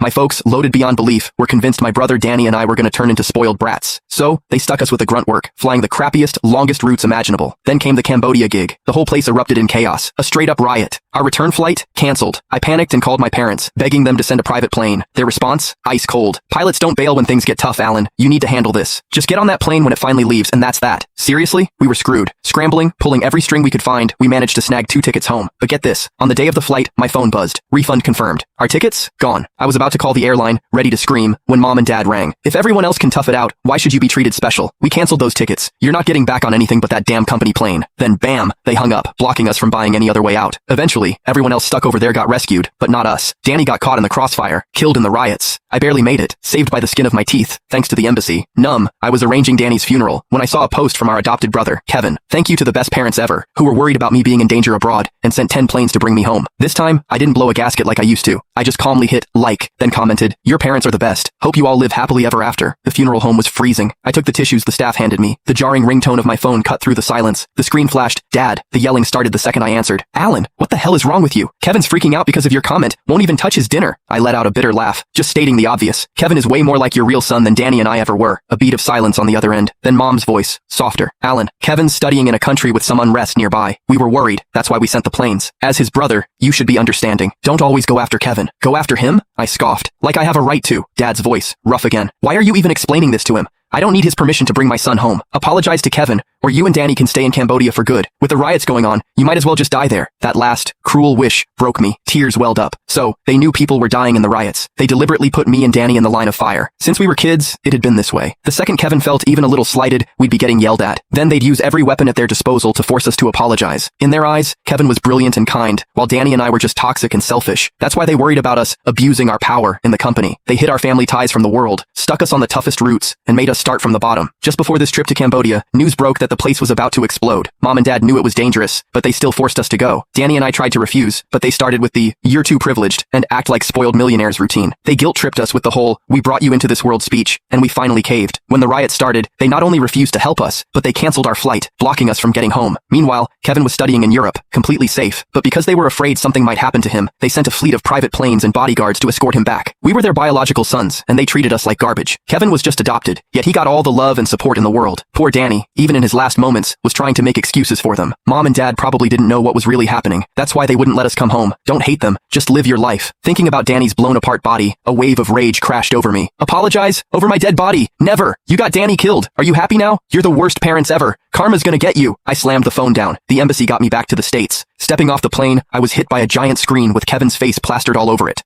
My folks, loaded beyond belief, were convinced my brother Danny and I were gonna turn into spoiled brats. So, they stuck us with the grunt work, flying the crappiest, longest routes imaginable. Then came the Cambodia gig. The whole place erupted in chaos. A straight-up riot. Our return flight? Cancelled. I panicked and called my parents, begging them to send a private plane. Their response? Ice cold. Pilots don't bail when things get tough, Alan. You need to handle this. Just get on that plane when it finally leaves, and that's that. Seriously? We were screwed. Scrambling, pulling every string we could find, we managed to snag 2 tickets home. But get this. On the day of the flight, my phone buzzed. Refund confirmed. Our tickets? Gone. I was about to call the airline, ready to scream, when Mom and Dad rang. If everyone else can tough it out, why should you be treated special? We canceled those tickets. You're not getting back on anything but that damn company plane. Then bam, they hung up, blocking us from buying any other way out. Eventually, everyone else stuck over there got rescued, but not us. Danny got caught in the crossfire, killed in the riots. I barely made it, saved by the skin of my teeth, thanks to the embassy. Numb, I was arranging Danny's funeral when I saw a post from our adopted brother, Kevin. Thank you to the best parents ever, who were worried about me being in danger abroad and sent 10 planes to bring me home. This time, I didn't blow a gasket like I used to. I just calmly hit like, then commented, "Your parents are the best. Hope you all live happily ever after." The funeral home was freezing. I took the tissues the staff handed me. The jarring ringtone of my phone cut through the silence. The screen flashed, "Dad." The yelling started the second I answered. "Alan, what the hell is wrong with you? Kevin's freaking out because of your comment. Won't even touch his dinner." I let out a bitter laugh, just stating the obvious. Kevin is way more like your real son than Danny and I ever were. A beat of silence on the other end. Then Mom's voice, softer. "Alan, Kevin's studying in a country with some unrest nearby. We were worried. That's why we sent the planes. As his brother, you should be understanding. Don't always go after Kevin." "Go after him?" I scoffed. "Like I have a right to." Dad's voice, rough again. "Why are you even explaining this to him? I don't need his permission to bring my son home. Apologize to Kevin, or you and Danny can stay in Cambodia for good. With the riots going on, you might as well just die there." That last, cruel wish broke me. Tears welled up. So, they knew people were dying in the riots. They deliberately put me and Danny in the line of fire. Since we were kids, it had been this way. The second Kevin felt even a little slighted, we'd be getting yelled at. Then they'd use every weapon at their disposal to force us to apologize. In their eyes, Kevin was brilliant and kind, while Danny and I were just toxic and selfish. That's why they worried about us abusing our power in the company. They hid our family ties from the world, stuck us on the toughest routes, and made us start from the bottom. Just before this trip to Cambodia, news broke that the place was about to explode. Mom and Dad knew it was dangerous, but they still forced us to go. Danny and I tried to refuse, but they started with the "you're too privileged" and act like spoiled millionaires routine. They guilt-tripped us with the whole "we brought you into this world" speech, and we finally caved. When the riot started, they not only refused to help us, but they canceled our flight, blocking us from getting home. Meanwhile, Kevin was studying in Europe, completely safe, but because they were afraid something might happen to him, they sent a fleet of private planes and bodyguards to escort him back. We were their biological sons, and they treated us like garbage. Kevin was just adopted, yet he got all the love and support in the world. Poor Danny, even in his last moments, was trying to make excuses for them. Mom and Dad probably didn't know what was really happening. That's why they wouldn't let us come home. Don't hate them, just live your life. Thinking about Danny's blown apart body, a wave of rage crashed over me. Apologize? Over my dead body? Never! You got Danny killed. Are you happy now? You're the worst parents ever. Karma's gonna get you. I slammed the phone down. The embassy got me back to the States. Stepping off the plane, I was hit by a giant screen with Kevin's face plastered all over it.